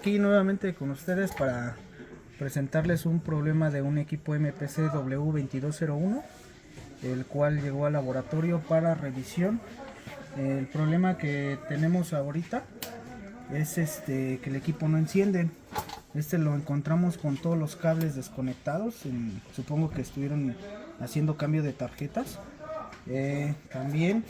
aquí nuevamente con ustedes para presentarles un problema de un equipo MPC W2201, el cual llegó al laboratorio para revisión. El problema que tenemos ahorita es que el equipo no enciende. Lo encontramos con todos los cables desconectados. Supongo que estuvieron haciendo cambio de tarjetas. También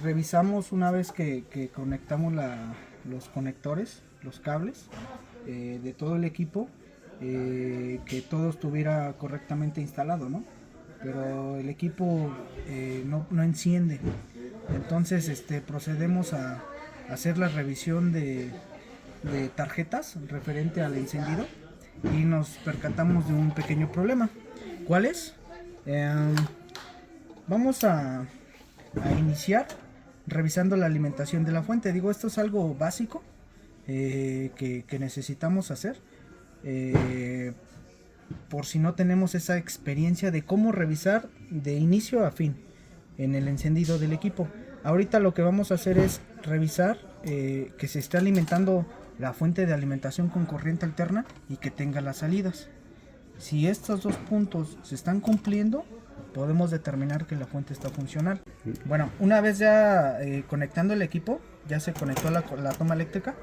revisamos una vez que conectamos los conectores, los cables de todo el equipo, que todo estuviera correctamente instalado, ¿no? Pero el equipo no enciende. Entonces procedemos a hacer la revisión de tarjetas referente al encendido y nos percatamos de un pequeño problema. ¿Cuál es? Vamos a iniciar revisando la alimentación de la fuente. Digo, esto es algo básico que necesitamos hacer por si no tenemos esa experiencia de cómo revisar de inicio a fin en el encendido del equipo. Ahorita lo que vamos a hacer es revisar que se esté alimentando la fuente de alimentación con corriente alterna y que tenga las salidas. Si estos dos puntos se están cumpliendo, podemos determinar que la fuente está funcional. Bueno, una vez ya conectando el equipo, ya se conectó la toma eléctrica.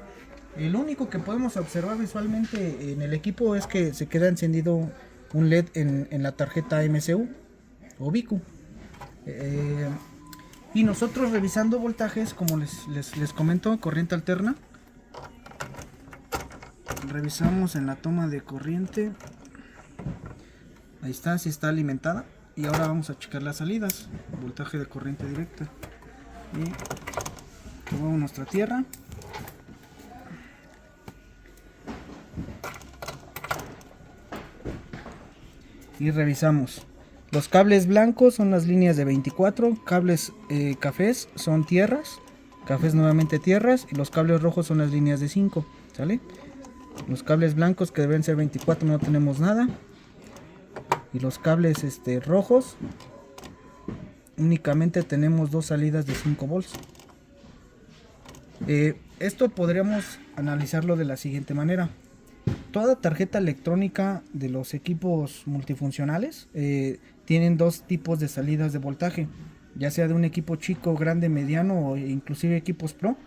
El único que podemos observar visualmente en el equipo es que se queda encendido un LED en la tarjeta MCU o BICU. Y nosotros revisando voltajes, como les comento, corriente alterna. Revisamos en la toma de corriente. Ahí está, si está alimentada. Y ahora vamos a checar las salidas. Voltaje de corriente directa. Y tomamos nuestra tierra. Y revisamos. Los cables blancos son las líneas de 24. Cables cafés son tierras. Cafés nuevamente tierras. Y los cables rojos son las líneas de 5. ¿Sale? Los cables blancos que deben ser 24 no tenemos nada. Y los cables rojos únicamente tenemos dos salidas de 5 volts. Esto podríamos analizarlo de la siguiente manera. Toda tarjeta electrónica de los equipos multifuncionales tienen dos tipos de salidas de voltaje, ya sea de un equipo chico, grande, mediano o inclusive equipos pro.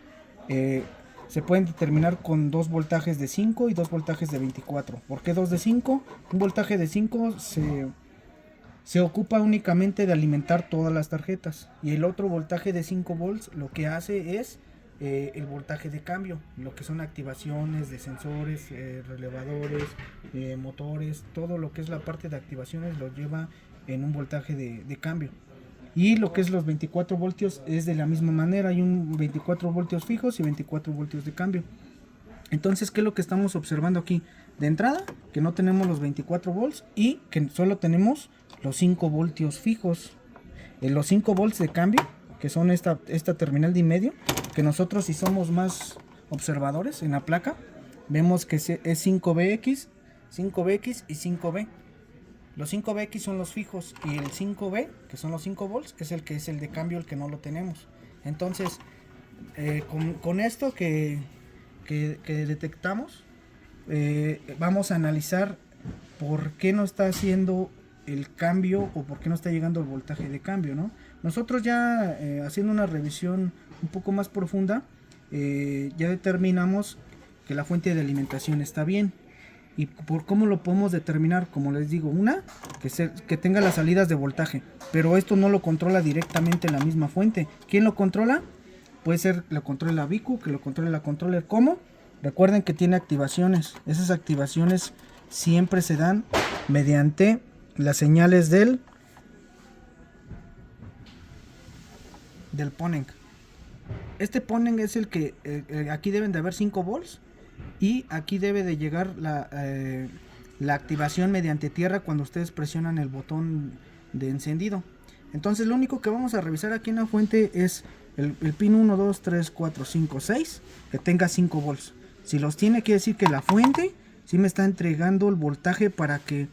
Se pueden determinar con dos voltajes de 5 y dos voltajes de 24. ¿Por qué dos de 5? Un voltaje de 5 se ocupa únicamente de alimentar todas las tarjetas, y el otro voltaje de 5 volts lo que hace es el voltaje de cambio, lo que son activaciones de sensores, relevadores, motores, todo lo que es la parte de activaciones lo lleva en un voltaje de cambio. Y lo que es los 24 voltios es de la misma manera, hay un 24 voltios fijos y 24 voltios de cambio. Entonces, ¿qué es lo que estamos observando aquí? De entrada, que no tenemos los 24 volts y que solo tenemos los 5 voltios fijos. Los 5 volts de cambio, que son esta terminal de y medio, que nosotros, si somos más observadores en la placa, vemos que es 5BX, 5BX y 5B. Los 5BX son los fijos y el 5B, que son los 5 volts, es el de cambio, el que no lo tenemos. Entonces, con esto que detectamos, vamos a analizar por qué no está haciendo el cambio o por qué no está llegando el voltaje de cambio, ¿no? Nosotros ya haciendo una revisión un poco más profunda, ya determinamos que la fuente de alimentación está bien. ¿Y por cómo lo podemos determinar? Como les digo, que tenga las salidas de voltaje, pero esto no lo controla directamente la misma fuente. ¿Quién lo controla? Puede ser que lo controle la BICU, que lo controle la controller. ¿Cómo? Recuerden que tiene activaciones. Esas activaciones siempre se dan mediante las señales del PONENC. Este PONENC es el que aquí deben de haber 5 volts. Y aquí debe de llegar la activación mediante tierra cuando ustedes presionan el botón de encendido. Entonces lo único que vamos a revisar aquí en la fuente es el pin 1, 2, 3, 4, 5, 6, que tenga 5 volts. Si los tiene, quiere decir que la fuente sí me está entregando el voltaje para que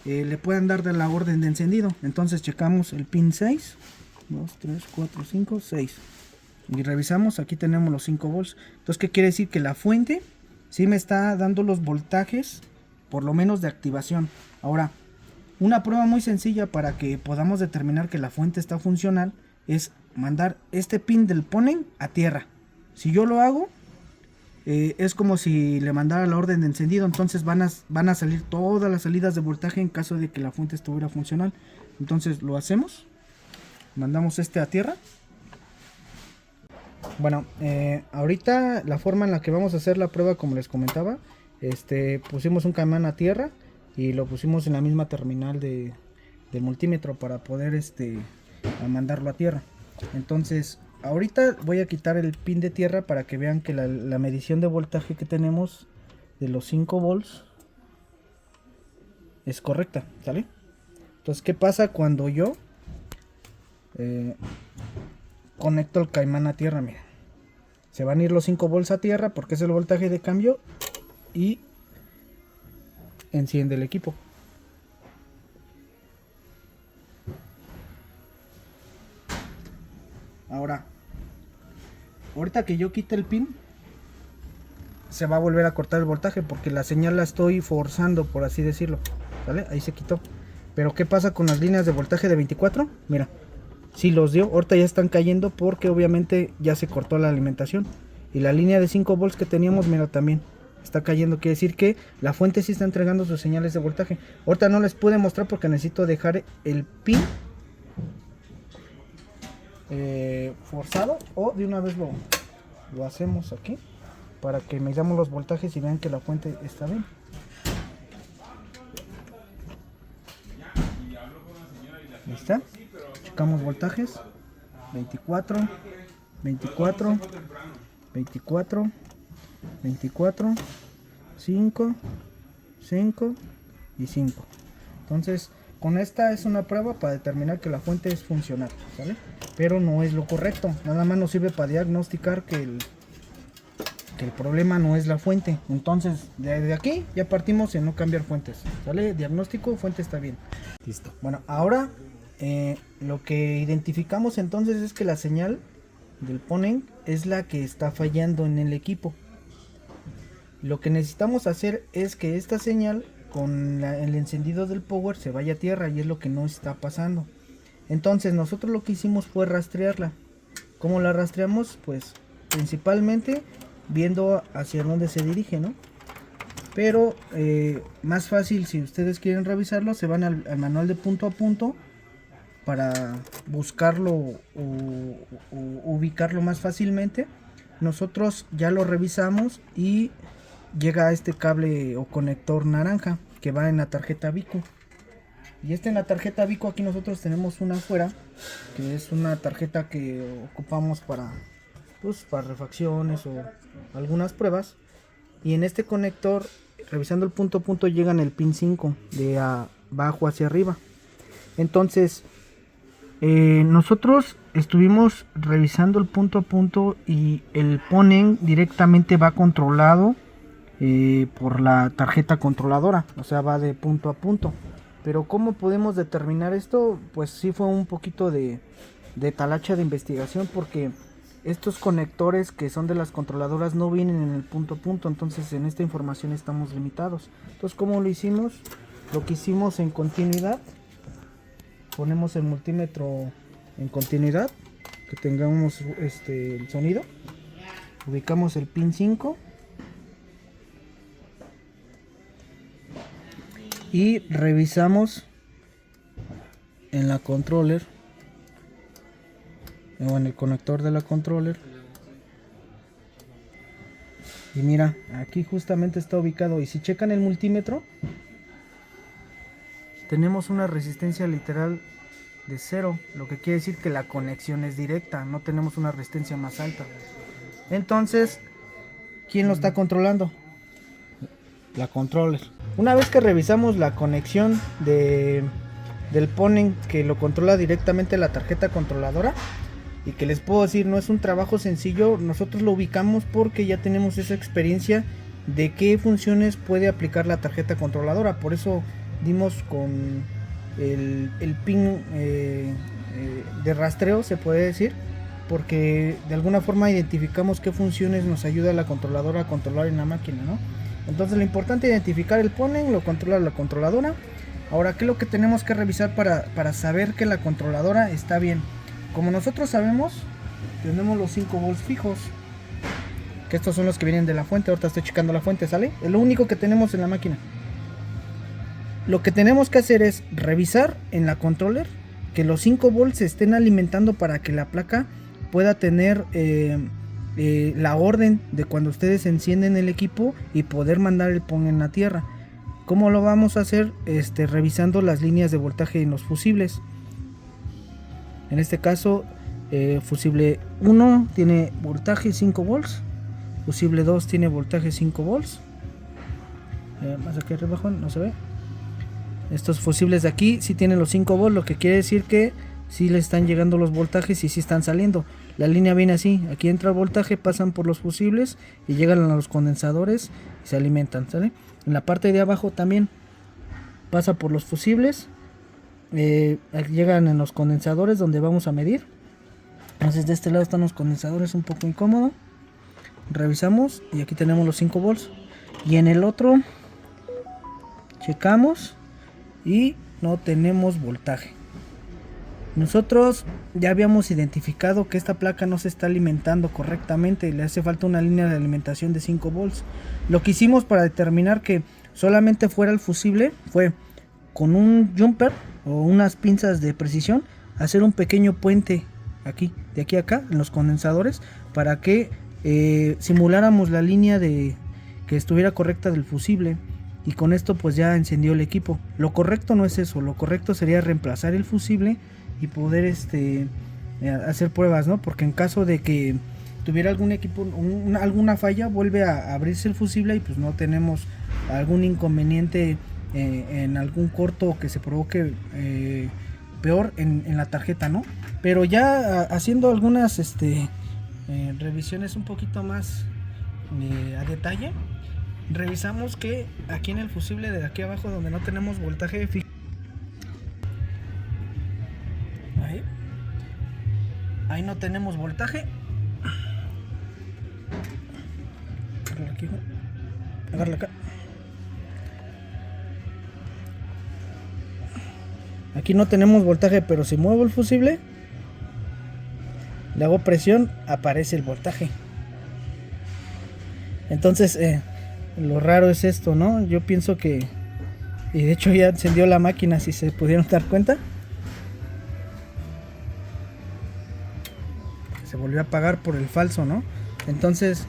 le puedan dar de la orden de encendido. Entonces checamos el pin 6, 2, 3, 4, 5, 6. y revisamos, aquí tenemos los 5 volts. Entonces, ¿qué quiere decir? Que la fuente sí me está dando los voltajes, por lo menos de activación. Ahora, una prueba muy sencilla para que podamos determinar que la fuente está funcional es mandar este pin del PONEN a tierra. Si yo lo hago, es como si le mandara la orden de encendido, entonces van a salir todas las salidas de voltaje en caso de que la fuente estuviera funcional. Entonces lo hacemos, mandamos este a tierra. Bueno, ahorita la forma en la que vamos a hacer la prueba, como les comentaba, pusimos un caimán a tierra y lo pusimos en la misma terminal del multímetro para poder a mandarlo a tierra. Entonces ahorita voy a quitar el pin de tierra para que vean que la medición de voltaje que tenemos de los 5 volts es correcta, ¿sale? Entonces, ¿qué pasa cuando yo conecto el caimán a tierra? Mira, se van a ir los 5 volts a tierra porque es el voltaje de cambio y enciende el equipo. Ahora, ahorita que yo quite el pin, se va a volver a cortar el voltaje porque la señal la estoy forzando, por así decirlo, ¿vale? Ahí se quitó. Pero ¿qué pasa con las líneas de voltaje de 24? Mira, si los dio, ahorita ya están cayendo porque obviamente ya se cortó la alimentación. Y la línea de 5 volts que teníamos, mira, también está cayendo. Quiere decir que la fuente sí está entregando sus señales de voltaje. Ahorita no les pude mostrar porque necesito dejar el pin forzado, o de una vez lo hacemos aquí para que medamos los voltajes y vean que la fuente está bien. Ahí está, checamos voltajes: 24, 24, 24, 24, 5, 5 y 5. Entonces, con esta es una prueba para determinar que la fuente es funcional, ¿sale? Pero no es lo correcto, nada más nos sirve para diagnosticar que el problema no es la fuente. Entonces, desde aquí ya partimos en no cambiar fuentes, ¿sale? Diagnóstico, fuente está bien. Listo. Bueno, ahora lo que identificamos entonces es que la señal del PONEN es la que está fallando en el equipo. Lo que necesitamos hacer es que esta señal con el encendido del power se vaya a tierra, y es lo que no está pasando. Entonces nosotros lo que hicimos fue rastrearla. ¿Cómo la rastreamos? Pues principalmente viendo hacia dónde se dirige, ¿no? Pero más fácil, si ustedes quieren revisarlo, se van al manual de punto a punto para buscarlo o ubicarlo más fácilmente. Nosotros ya lo revisamos y llega a este cable o conector naranja que va en la tarjeta Vico. Y en la tarjeta Vico aquí nosotros tenemos una afuera, que es una tarjeta que ocupamos para refacciones o algunas pruebas. Y en este conector, revisando el punto a punto, llegan el pin 5 de abajo hacia arriba. Entonces nosotros estuvimos revisando el punto a punto y el PONEN directamente va controlado por la tarjeta controladora, o sea, va de punto a punto. Pero ¿cómo podemos determinar esto? Pues sí fue un poquito de talacha de investigación, porque estos conectores que son de las controladoras no vienen en el punto a punto, entonces en esta información estamos limitados. Entonces, ¿cómo lo hicimos? Lo que hicimos en continuidad, ponemos el multímetro en continuidad, que tengamos el sonido, ubicamos el pin 5 y revisamos en la controller o en el conector de la controller, y mira, aquí justamente está ubicado. Y si checan el multímetro, tenemos una resistencia literal de 0, lo que quiere decir que la conexión es directa, no tenemos una resistencia más alta. Entonces, ¿quién lo está controlando? La controller. Una vez que revisamos la conexión del PONEN, que lo controla directamente la tarjeta controladora, y que les puedo decir, no es un trabajo sencillo, nosotros lo ubicamos porque ya tenemos esa experiencia de qué funciones puede aplicar la tarjeta controladora. Por eso dimos con el pin de rastreo, se puede decir, porque de alguna forma identificamos qué funciones nos ayuda la controladora a controlar en la máquina, ¿no? Entonces lo importante es identificar el ponen, lo controla la controladora. Ahora, ¿qué es lo que tenemos que revisar para saber que la controladora está bien? Como nosotros sabemos, tenemos los 5 volts fijos, que estos son los que vienen de la fuente. Ahorita estoy checando la fuente, ¿sale? Es lo único que tenemos en la máquina. Lo que tenemos que hacer es revisar en la controller que los 5 volts se estén alimentando para que la placa pueda tener la orden de cuando ustedes encienden el equipo y poder mandar el PON en la tierra. ¿Cómo lo vamos a hacer? Revisando las líneas de voltaje en los fusibles. En este caso, fusible 1 tiene voltaje 5 volts, fusible 2 tiene voltaje 5 volts. Más aquí arriba no se ve. Estos fusibles de aquí sí tienen los 5 volts, lo que quiere decir que sí le están llegando los voltajes y sí están saliendo. La línea viene así, aquí entra el voltaje, pasan por los fusibles y llegan a los condensadores y se alimentan, ¿sale? En la parte de abajo también pasa por los fusibles, llegan en los condensadores donde vamos a medir. Entonces de este lado están los condensadores, un poco incómodo. Revisamos y aquí tenemos los 5 volts. Y en el otro checamos y no tenemos voltaje. Nosotros ya habíamos identificado que esta placa no se está alimentando correctamente, le hace falta una línea de alimentación de 5 volts. Lo que hicimos para determinar que solamente fuera el fusible fue con un jumper o unas pinzas de precisión hacer un pequeño puente aquí, de aquí a acá en los condensadores, para que simuláramos la línea de que estuviera correcta del fusible, y con esto pues ya encendió el equipo. Lo correcto no es eso, lo correcto sería reemplazar el fusible y poder hacer pruebas, ¿no? Porque en caso de que tuviera algún equipo alguna falla, vuelve a abrirse el fusible y pues no tenemos algún inconveniente en algún corto que se provoque peor en la tarjeta, ¿no? Pero ya haciendo algunas revisiones un poquito más a detalle, revisamos que aquí en el fusible de aquí abajo, donde no tenemos voltaje fijo, ahí no tenemos voltaje. Agarra acá. Aquí no tenemos voltaje, pero si muevo el fusible, le hago presión, aparece el voltaje. Entonces lo raro es esto, ¿no? Yo pienso que, y de hecho ya encendió la máquina, si se pudieron dar cuenta. Se volvió a apagar por el falso, ¿no? Entonces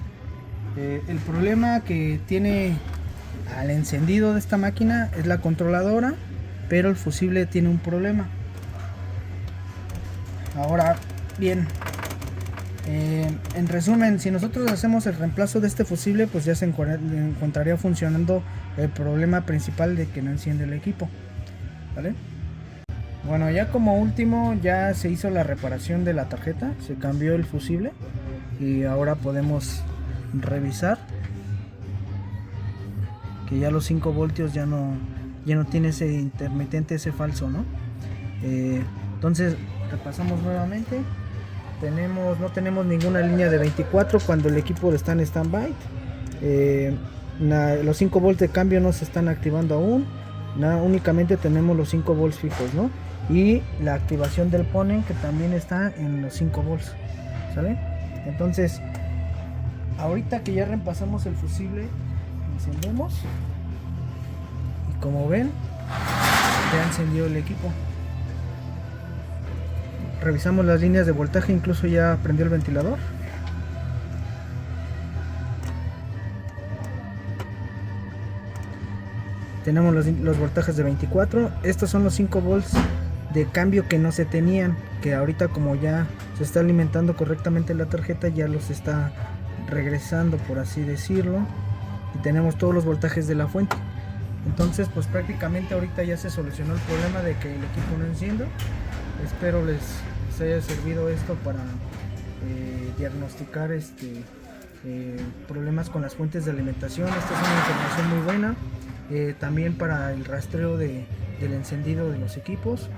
el problema que tiene al encendido de esta máquina es la controladora, pero el fusible tiene un problema. Ahora bien, en resumen, si nosotros hacemos el reemplazo de este fusible, pues ya se encontraría funcionando el problema principal de que no enciende el equipo, ¿vale? Bueno, ya como último, ya se hizo la reparación de la tarjeta, se cambió el fusible y ahora podemos revisar que ya los 5 voltios ya no tiene ese intermitente, ese falso, ¿no? Entonces repasamos nuevamente. No tenemos ninguna línea de 24 cuando el equipo está en standby. Los 5 volts de cambio no se están activando aún. Únicamente tenemos los 5 volts fijos, ¿no? Y la activación del ponen, que también está en los 5 volts, ¿sale? Entonces ahorita que ya repasamos el fusible, encendemos y como ven, ya encendió el equipo. Revisamos las líneas de voltaje, incluso ya prendió el ventilador. Tenemos los voltajes de 24. Estos son los 5 volts de cambio que no se tenían, que ahorita como ya se está alimentando correctamente la tarjeta, ya los está regresando, por así decirlo. Y tenemos todos los voltajes de la fuente. Entonces pues prácticamente ahorita ya se solucionó el problema de que el equipo no encienda. Espero les haya servido esto para diagnosticar problemas con las fuentes de alimentación. Esta es una información muy buena, también para el rastreo del encendido de los equipos.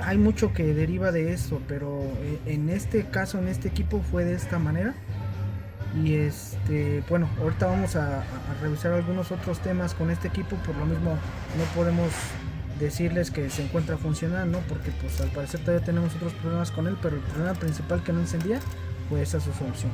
Hay mucho que deriva de esto, pero en este caso, en este equipo fue de esta manera. Y bueno, ahorita vamos a revisar algunos otros temas con este equipo. Por lo mismo no podemos decirles que se encuentra funcionando, porque pues al parecer todavía tenemos otros problemas con él, pero el problema principal que no encendía fue esa su solución.